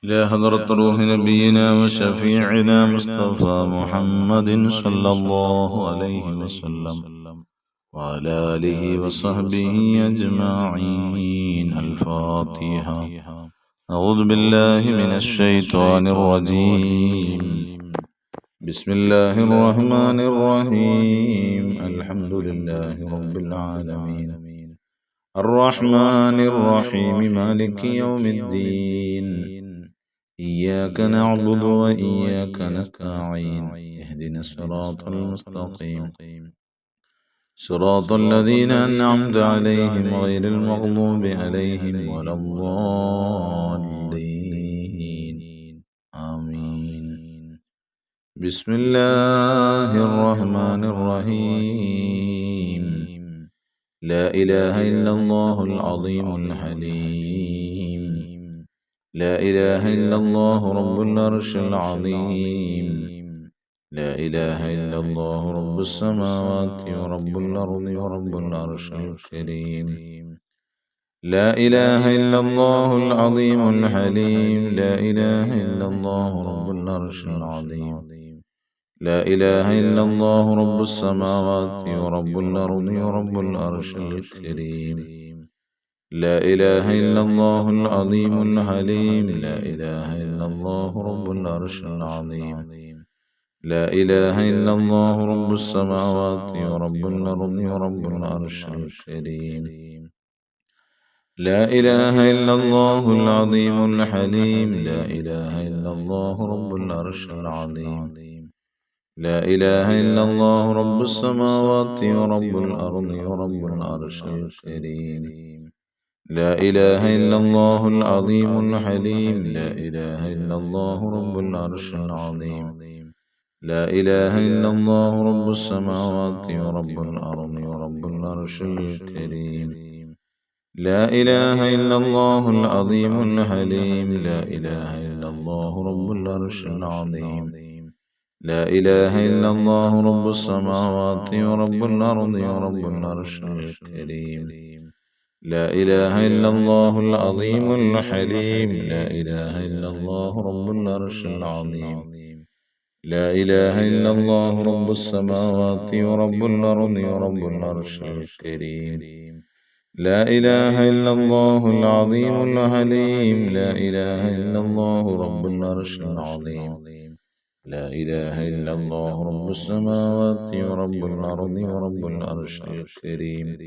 إلى حضرة روح نبينا وشفيعنا مصطفى محمد صلى الله عليه وسلم وعلى آله وصحبه أجمعين. الفاتحة. أعوذ بالله من الشيطان الرجيم. بسم الله الرحمن الرحيم. الحمد لله رب العالمين الرحمن الرحيم مالك يوم الدين. إياك نعبد وإياك نستعين. اهدنا الصراط المستقيم صراط الذين أنعمت عليهم غير المغضوب عليهم ولا الضالين. آمين. بسم الله الرحمن الرحيم. لا إله إلا الله العظيم الحليم. لا إله إلا الله رب العرش العظيم. لا إله إلا الله رب السماوات ورب الأرض ورب العرش الكريم. لا إله إلا الله العظيم الحليم. لا إله إلا الله رب العرش العظيم. لا إله إلا الله رب السماوات ورب الأرض ورب العرش الكريم. لا إله إلا الله العظيم الحليم. لا إله إلا الله رب العرش العظيم. لا إله إلا الله رب السماوات ورب الأرض ورب العرش الكريم. لا إله إلا الله العظيم الحليم. لا إله إلا الله رب العرش العظيم. لا إله إلا الله رب السماوات ورب الأرض ورب العرش الكريم. لا إله إلا الله العظيم الحليم. لا إله إلا الله رب العرش العظيم. لا إله إلا الله رب السماوات ورب الأرض ورب العرش الكريم. لا إله إلا الله العظيم الحليم. لا إله إلا الله رب العرش العظيم. لا إله إلا الله رب السماوات ورب الأرض ورب العرش الكريم. لا إله إلا الله العظيم الحليم. لا إله إلا الله رب العرش العظيم. لا إله إلا الله رب السماوات ورب الأرض ورب العرش الكريم. لا إله إلا الله العظيم الحليم. لا إله إلا الله رب العرش العظيم. لا إله إلا الله رب السماوات ورب الأرض ورب العرش الكريم.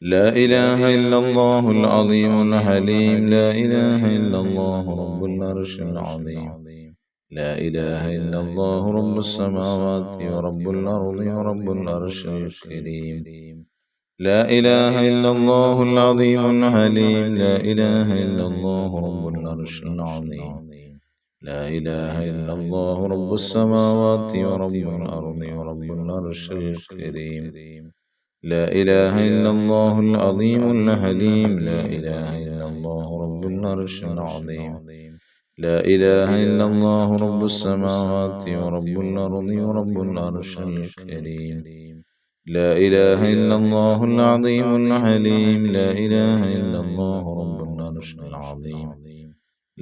لا إله إلا الله العظيم الحليم. لا إله إلا الله رب العرش العظيم. لا إله إلا الله رب السماوات ورب الأرض ورب العرش الكريم. لا إله إلا الله العظيم الحليم. لا إله إلا الله رب العرش العظيم. لا إله إلا الله رب السماوات ورب الأرض ورب العرش الكريم. لا إله إلا الله العظيم الحليم. لا إله إلا الله رب العرش العظيم. لا إله إلا الله رب السماوات ورب الأرض ورب العرش الكريم. لا إله إلا الله العظيم الحليم. لا إله إلا الله رب العرش العظيم.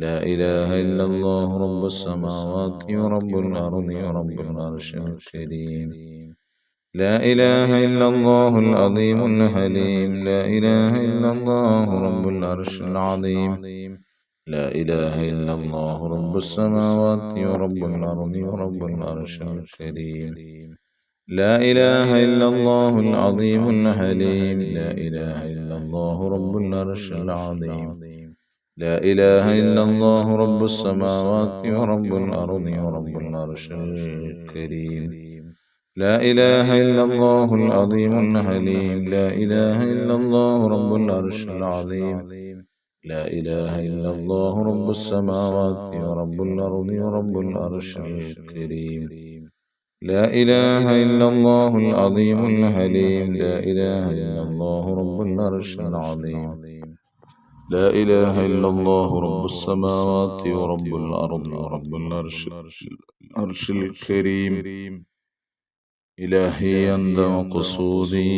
لا إله إلا الله رب السماوات ورب الأرض ورب العرش الكريم. لا إله إلا الله العظيم الحليم. لا إله إلا الله رب العرش العظيم. لا إله إلا الله رب السماوات ورب الأرض ورب العرش الكريم. لا إله إلا الله العظيم الحليم. لا إله إلا الله رب العرش العظيم. لا إله إلا الله رب السماوات ورب الأرض ورب العرش الكريم. لا إله إلا الله العظيم الحليم. لا إله إلا الله رب العرش العظيم. لا إله إلا الله رب السماوات ورب الأرض ورب العرش الكريم. لا إله إلا الله العظيم الحليم. لا إله إلا الله رب العرش العظيم. لا إله إلا الله رب السماوات ورب الأرض ورب العرش الكريم. إلهي أنت مقصودي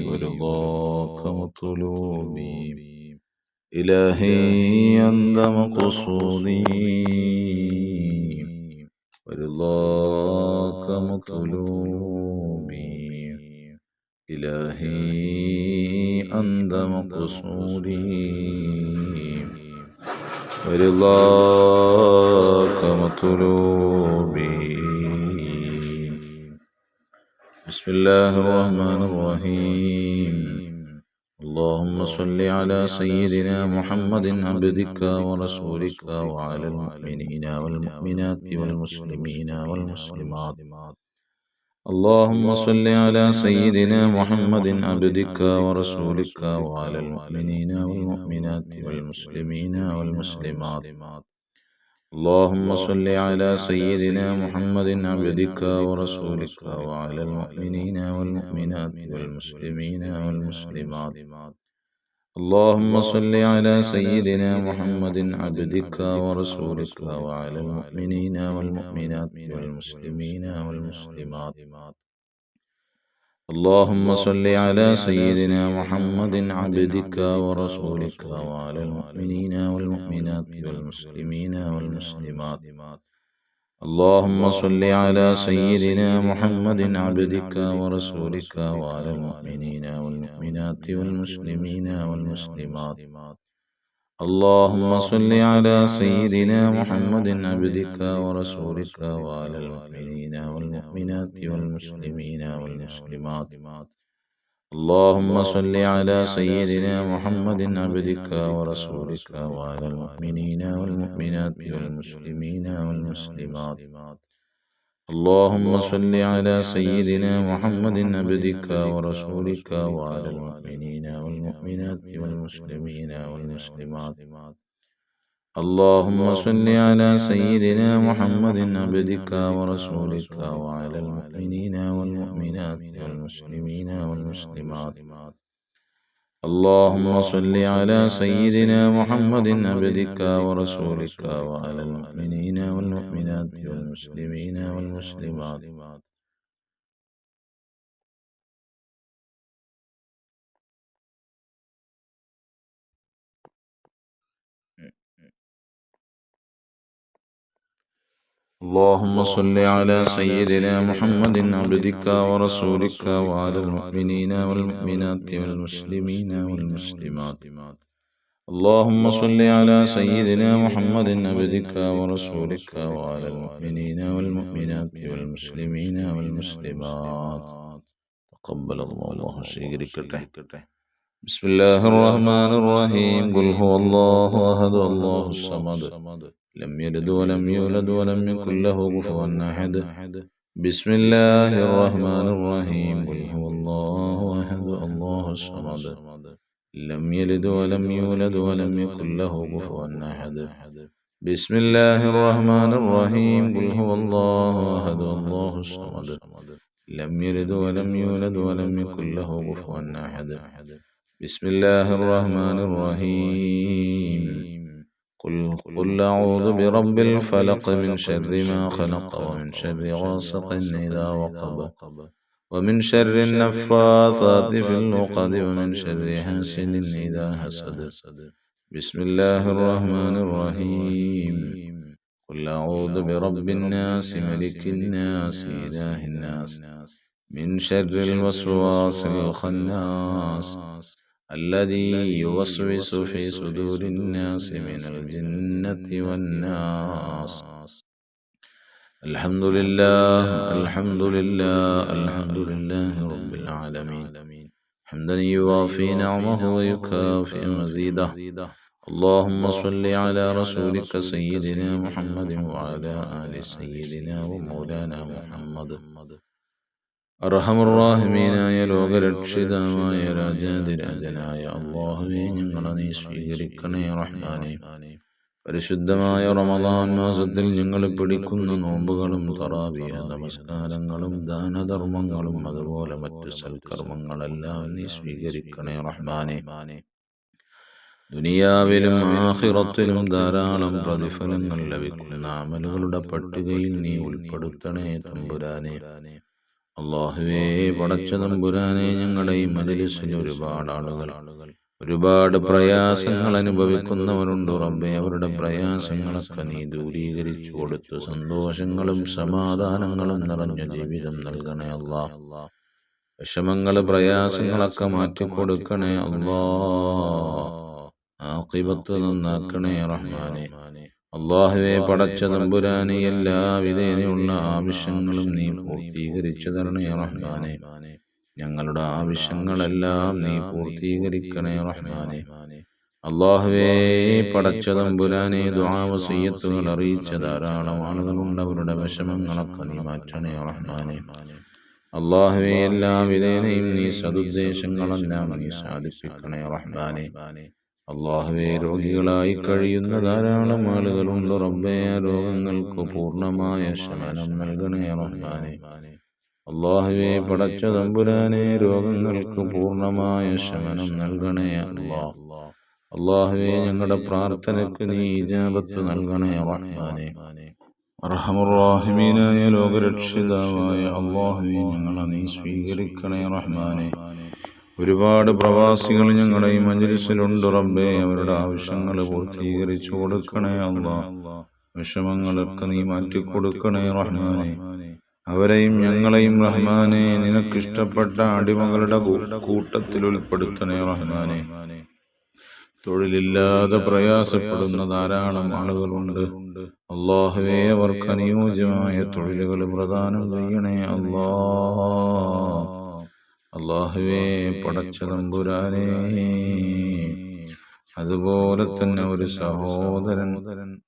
ورضاك مطلوبي. إلهي أنت مقصودي ورضاك مطلوبي إلهي أنت مقصودي ورضاك مطلوبي. بسم الله الرحمن الرحيم. اللهم صل على سيدنا محمد عبدك ورسولك وعلى المؤمنين والمؤمنات والمسلمين والمسلمات. اللهم صل على سيدنا محمد عبدك ورسولك وعلى المؤمنين والمؤمنات والمسلمين والمسلمات. اللهم صل على سيدنا محمد عبدك ورسولك وعلى المؤمنين والمؤمنات والمسلمين والمسلمات. اللهم صل على سيدنا محمد عبدك ورسولك وعلى المؤمنين والمؤمنات والمسلمين والمسلمات. اللهم صل على سيدنا محمد عبدك ورسولك وعلى المؤمنين والمؤمنات والمسلمين والمسلمات. اللهم صل على سيدنا محمد عبدك ورسولك وعلى المؤمنين والمؤمنات والمسلمين والمسلمات. اللهم صل على سيدنا محمد عبدك ورسولك وعلى المؤمنين والمؤمنات والمسلمين والمسلمات. اللهم صل على سيدنا محمد عبدك ورسولك وعلى المؤمنين والمؤمنات والمسلمين والمسلمات. اللهم صل على سيدنا محمد عبدك ورسولك وعلى المؤمنين والمؤمنات والمسلمين والمسلمات. اللهم صل على سيدنا محمد عبدك ورسولك وعلى المؤمنين والمؤمنات والمسلمين والمسلمات. اللهم صل على سيدنا محمد عبدك ورسولك وعلى المؤمنين والمؤمنات والمسلمين والمسلمات. اللهم صل على سيدنا محمد عبدك ورسولك وعلى المؤمنين والمؤمنات والمسلمين والمسلمات. اللهم صل على سيدنا محمد عبدك ورسولك وعلى المؤمنين والمؤمنات والمسلمين والمسلمات. تقبل الله സ്വീകരിക്കട്ടെ. بسم الله الرحمن الرحيم. قل هو الله أحد الله الصمد لم يلد ولم يولد ولم يكن له كفوا أحد. بسم الله الرحمن الرحيم. قل هو الله أحد الله الصمد لم يلد ولم يولد ولم يكن له كفوا أحد. بسم الله الرحمن الرحيم. قل هو الله أحد الله الصمد لم يلد ولم يولد ولم يكن له كفوا أحد. بسم الله الرحمن الرحيم. قل أعوذ برب الفلق من شر ما خلق ومن شر غاسق إذا وقب ومن شر النفاثات في العقد ومن شر حاسد إذا حسد. بسم الله الرحمن الرحيم. قل أعوذ برب الناس ملك الناس إله الناس من شر الوسواس الخناس الذي يوسوس في صدور الناس من الجنة والناس. الحمد لله الحمد لله الحمد لله رب العالمين حمدا يوافي نعمه ويكافئ مزيده. اللهم صل على رسولك سيدنا محمد وعلى آل سيدنا ومولانا محمد. അർഹമുർറാഹിമീനായ ലോകരക്ഷിതാവായ രാജാതിരാജനായ അല്ലാഹുവേ, ഞങ്ങളെ നീ സ്വീകരിക്കണേ റഹ്മാനേ. പരിശുദ്ധമായ റമദാൻ മാസത്തിൽ ഞങ്ങൾ പിടിക്കുന്ന നോമ്പുകളും തറാവിയ നമസ്കാരങ്ങളും ദാനധർമ്മങ്ങളും അതുപോലെ മറ്റു സൽക്കർമ്മങ്ങളെല്ലാം നീ സ്വീകരിക്കണേ റഹ്മാനേ. ദുനിയാവിലും ആഖിറത്തിലും ധാരാളം പ്രതിഫലങ്ങൾ ലഭിക്കുന്ന അമലുകളുടെ പട്ടികയിൽ നീ ഉൾപ്പെടുത്തണേ തമ്പുരാനെ. അല്ലാഹുവേ, പടച്ച തമ്പുരാനെ, ഞങ്ങളുടെ ഈ മജ്‌ലിസിൽ ഒരുപാട് ആളുകൾ ഒരുപാട് പ്രയാസങ്ങൾ അനുഭവിക്കുന്നവരുണ്ട് റബ്ബേ. അവരുടെ പ്രയാസങ്ങളൊക്കെ നീ ദൂരീകരിച്ചു കൊടുത്തു സന്തോഷങ്ങളും സമാധാനങ്ങളും നിറഞ്ഞ ജീവിതം നൽകണേ അല്ലാ. വിഷമങ്ങള് പ്രയാസങ്ങളൊക്കെ മാറ്റിക്കൊടുക്കണേ അല്ലാ. ആഖിബത്ത് നന്നാക്കണേ റഹ്മാനെ. അല്ലാഹുവേ, പടച്ച തമ്പുരാനെ, എല്ലാവിധേനയുള്ള ആവശ്യങ്ങളും നീ പൂർത്തീകരിച്ചു തരണേ റഹ്മാനെ. ഞങ്ങളുടെ ആവശ്യങ്ങളെല്ലാം നീ പൂർത്തീകരിക്കണേ റഹ്മാനെ. അല്ലാഹുവേ, പടച്ച തമ്പുരാനെ, ദുആ വസിയ്യത്തുകൾ അറിയിച്ച ധാരാളം ആളുകളുണ്ട്. അവരുടെ വിഷമങ്ങളൊക്കെ നീ മാറ്റണേ റഹ്മാനെ. അല്ലാഹുവേ, എല്ലാവിധേനയും നീ സദുദ്ദേശങ്ങളെല്ലാം നീ സാധിപ്പിക്കണേ റഹ്മാനെ. അല്ലാഹുവേ, രോഗികളായി കഴിയുന്ന ധാരാളം ആളുകളുണ്ട് റബ്ബേ. രോഗങ്ങൾക്ക് പൂർണ്ണമായ ശമനം നൽകണേ റഹ്മാനെ. അല്ലാഹുവേ, പടച്ച തമ്പുരാനെ, രോഗങ്ങൾക്ക് പൂർണ്ണമായ ശമനം നൽകണേ അല്ലാ. അല്ലാഹുവേ, ഞങ്ങളുടെ പ്രാർത്ഥനയ്ക്ക് നീ ഇജാബത്ത് നൽകണേ റഹ്മാനെ. അർഹമർ റഹീമീനായ ലോകരക്ഷിതാവായ അല്ലാഹുവേ, ഞങ്ങളെ നീ സ്വീകരിക്കണേ റഹ്മാനെ. ഒരുപാട് പ്രവാസികൾ ഞങ്ങളുടെ ഈ മജ്‌ലിസിലുണ്ട് റബ്ബേ. അവരുടെ ആവശ്യങ്ങൾ പൂർത്തീകരിച്ചു കൊടുക്കണേ അല്ലാ. വിഷമങ്ങളൊക്കെ നീ മാറ്റിക്കൊടുക്കണേ റഹ്മാനെ. അവരെയും ഞങ്ങളെയും റഹ്മാനെ നിനക്കിഷ്ടപ്പെട്ട അടിമകളുടെ കൂട്ടത്തിൽ ഉൾപ്പെടുത്തണേ റഹ്മാനെ. തൊഴിലില്ലാതെ പ്രയാസപ്പെടുന്ന ധാരാളം ആളുകളുണ്ട്. അല്ലാഹുവേ, അവർക്ക് അനുയോജ്യമായ തൊഴിലുകൾ പ്രദാനം ചെയ്യണേ അല്ലാ. അല്ലാഹുവേ, പടച്ച തമ്പുരാനെ, അതുപോലെ തന്നെ ഒരു സഹോദരൻ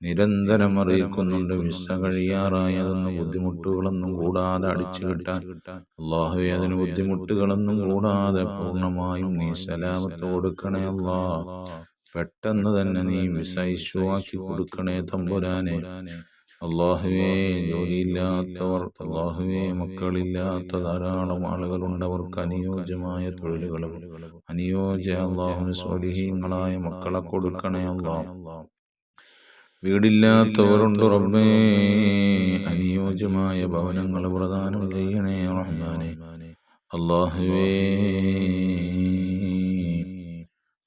നിരന്തരം അറിയിക്കുന്നുണ്ട്, വിസ കഴിയാറായി, അതൊന്നും ബുദ്ധിമുട്ടുകളൊന്നും കൂടാതെ അടിച്ചു കിട്ടാൻ. അല്ലാഹുവേ, അതിന് ബുദ്ധിമുട്ടുകളൊന്നും കൂടാതെ പൂർണ്ണമായും നീ സലാമത്ത് കൊടുക്കണേ അല്ലാ. പെട്ടെന്ന് തന്നെ നീ വിസ ഇഷ്യൂ ആക്കി കൊടുക്കണേ തമ്പുരാനെ. അല്ലാഹുവേ, ജോലിയില്ലാത്തവർ, അല്ലാഹുവേ, മക്കളില്ലാത്ത ധാരാളം ആളുകളുണ്ട്. അവർക്ക് അനുയോജ്യമായ തൊഴിലുകളും അനുയോജ്യ അല്ലാഹുവേ സ്വാലിഹീങ്ങളായ മക്കളെ കൊടുക്കണേ അല്ലാ. വീടില്ലാത്തവരുണ്ട് റബ്ബേ, അനുയോജ്യമായ ഭവനങ്ങൾ പ്രദാനം ചെയ്യണേ റഹ്മാനെ. അല്ലാഹുവേ,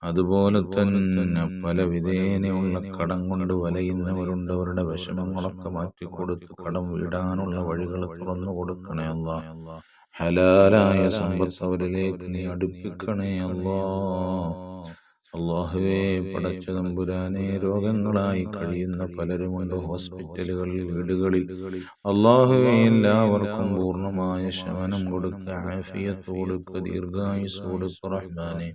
അതുപോലെ തന്നെ പല വിധേനയുള്ള കടം കൊണ്ട് വലയുന്നവരുണ്ട്. അവരുടെ വിഷമങ്ങളൊക്കെ മാറ്റിക്കൊടുത്ത് കടം വീടാനുള്ള വഴികൾ തുറന്നു കൊടുക്കണേ അല്ലാ. ഹലാലായ സമ്പത്ത് അവരിലേക്ക് നീ അടുപ്പിക്കണേ അല്ലാ. അല്ലാഹുവേ, പടച്ച തമ്പുരാനെ, രോഗങ്ങളായി കഴിയുന്ന പലരുമുണ്ട് ഹോസ്പിറ്റലുകളിൽ, വീടുകളിൽ. അല്ലാഹുവേ, എല്ലാവർക്കും പൂർണ്ണമായ ശമനം കൊടുക്ക, ആഫിയത്ത് കൊടുക്ക, ദീർഘായുസ് കൊടുക്ക റഹ്മാനെ.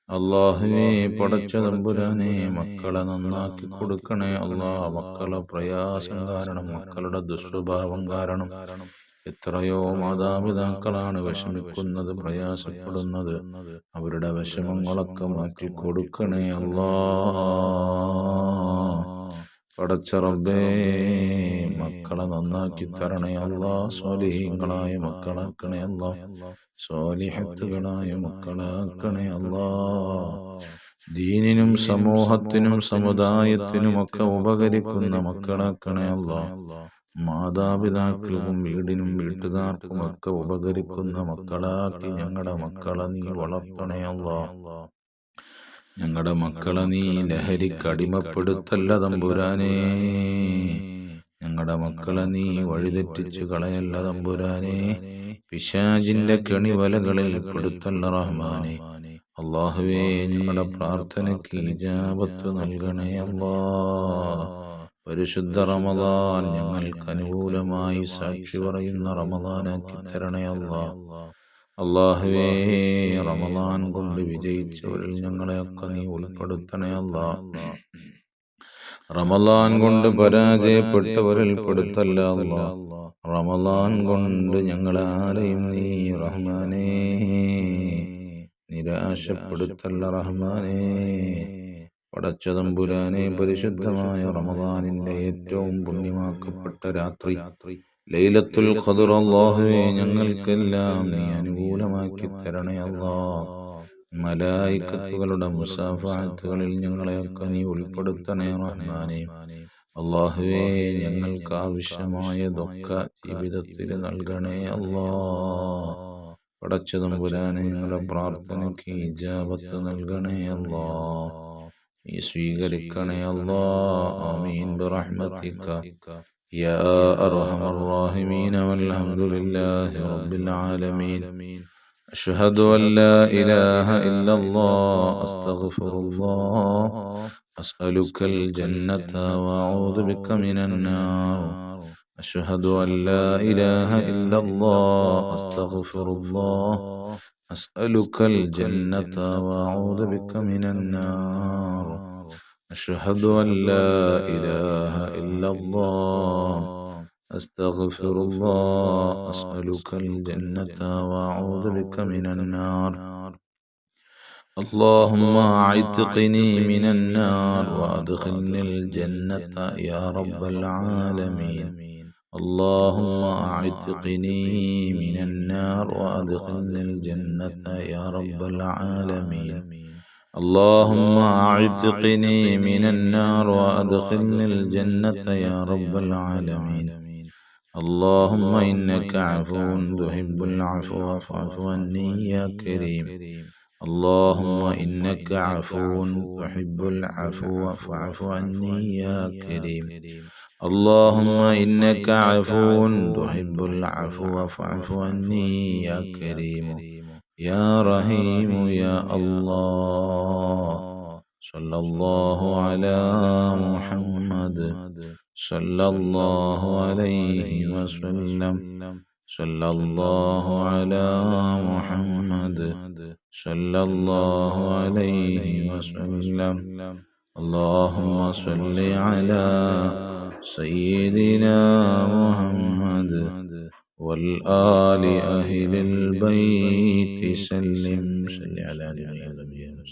അല്ലാഹുവേ, പടച്ച തമ്പുരാനെ, മക്കളെ നന്നാക്കി കൊടുക്കണേ അല്ലാ. മക്കളെ പ്രയാസം കാരണം, മക്കളുടെ ദുസ്വഭാവം കാരണം എത്രയോ മാതാപിതാക്കളാണ് വിഷമിക്കുന്നത്, പ്രയാസപ്പെടുന്നത്. അവരുടെ വിഷമങ്ങളൊക്കെ മാറ്റി കൊടുക്കണേ അല്ലാ. പടച്ച റബ്ബേ, മക്കളെ നന്നാക്കി തരണേ അല്ലാ. സ്വാലിഹീങ്ങളായ മക്കളാക്കണേ അല്ലാ. സ്വാലിഹത്തുകളായ മക്കളാക്കണേ അല്ലാ. ദീനിനും സമൂഹത്തിനും സമുദായത്തിനുമൊക്കെ ഉപകരിക്കുന്ന മക്കളാക്കണേ അല്ലാ. മാതാപിതാക്കൾക്കും വീടിനും വീട്ടുകാർക്കും ഒക്കെ ഉപകരിക്കുന്ന മക്കളാക്കി ഞങ്ങളുടെ മക്കളെ നീ വളർത്തണേ അല്ലാ. ഞങ്ങളുടെ മക്കളെ നീ ലഹരിക്ക് അടിമപ്പെടുത്തല്ല തമ്പുരാനെ. ഞങ്ങളുടെ മക്കളെ നീ വഴിതെറ്റിച്ച് കളയല്ല തമ്പുരാനെ. പിശാചിന്റെ കെണിവലകളിൽ പെടുത്തല്ല റഹ്മാനെ. അല്ലാഹുവേ, ഞങ്ങളുടെ പ്രാർത്ഥനയ്ക്ക് ഇജാബത്ത് നൽകണേ അല്ലാ. പരിശുദ്ധ റമദാൻ ഞങ്ങൾക്ക് അനുകൂലമായി സാക്ഷി പറയുന്ന റമദാനാക്കി തരണേ അല്ലാ. അല്ലാഹുവേ, റമദാൻ കൊണ്ട് വിജയിച്ചവരിൽ ഞങ്ങളെയൊക്കെ നീ ഉൾപ്പെടുത്തണേ അല്ലാ. റമദാൻ കൊണ്ട് പരാജയപ്പെട്ടവരിൽ പെടുത്തല്ല അല്ലാ. റമദാൻ കൊണ്ട് ഞങ്ങളെ ആരെയും നീ റഹ്മാനേ നിരാശപ്പെടുത്തല്ല റഹ്മാനേ. പടച്ച തമ്പുരാനെ, പരിശുദ്ധമായ റമദാനിന്റെ ഏറ്റവും പുണ്യമാക്കപ്പെട്ട രാത്രി ലൈലത്തുൽ ഖദ്ർ അല്ലാഹുവേ, ഞങ്ങൾക്കെല്ലാം നീ അനുകൂലമാക്കി തരണേ അല്ലാ. മലായികത്തുകളുടെ മുസാഫഹത്തുകളിൽ ഞങ്ങളെയൊക്കെ നീ ഉൾപ്പെടുത്തണേ റഹ്മാനേ. അല്ലാഹുവേ, ഞങ്ങൾക്ക് ആവശ്യമായതൊക്കെ ജീവിതത്തിൽ നൽകണേ അല്ലാ. പടച്ചതമ്പുരാനെ ഞങ്ങളുടെ പ്രാർത്ഥനയ്ക്ക് ഇജാബത്ത് നൽകണേ അല്ലാ, നീ സ്വീകരിക്കണേ അല്ലാ. ആമീൻ ബിറഹ്മതിക യാ അർഹമർ റഹീമീൻ വൽഹംദുലില്ലാഹി റബ്ബിൽ ആലമീൻ. അഷ്ഹദു അൻ ലാ ഇലാഹ ഇല്ലല്ലാഹ് അസ്തഗ്ഫിറുല്ലാഹ് അസ്അലുക്കൽ ജന്നത വഅഊദു ബിക മിനൻ നാർ. അഷ്ഹദു അൻ ലാ ഇലാഹ ഇല്ലല്ലാഹ് അസ്തഗ്ഫിറുല്ലാഹ് അസ്അലുക്കൽ ജന്നത വഅഊദു ബിക മിനൻ നാർ. അഷ്ഹദു അൻ ലാ ഇലാഹ ഇല്ലല്ലാഹ് അസ്തഗ്ഫിറുല്ലാഹ് അസ്അലുക്കൽ ജന്നത വഅഊദു ബിക മിനൻ നാർ. اللهم اعتقني من النار وادخلني الجنة يا رب العالمين. اللهم اعتقني من النار وادخلني الجنة يا رب العالمين. اللهم اعتقني من النار وادخلني الجنة يا رب العالمين. اللهم إنك عفو تحب العفو فاعف عني يا كريم. اللهم إنك عفو تحب العفو فاعف عني يا كريم. اللهم إنك عفو تحب العفو فاعف عني يا كريم يا رحيم يا الله. صلى الله على محمد صلى الله عليه وسلم. صلى الله على محمد صلى الله عليه وسلم. اللهم صل على سيدنا محمد والآل أهل البيت سلم. صل على نبينا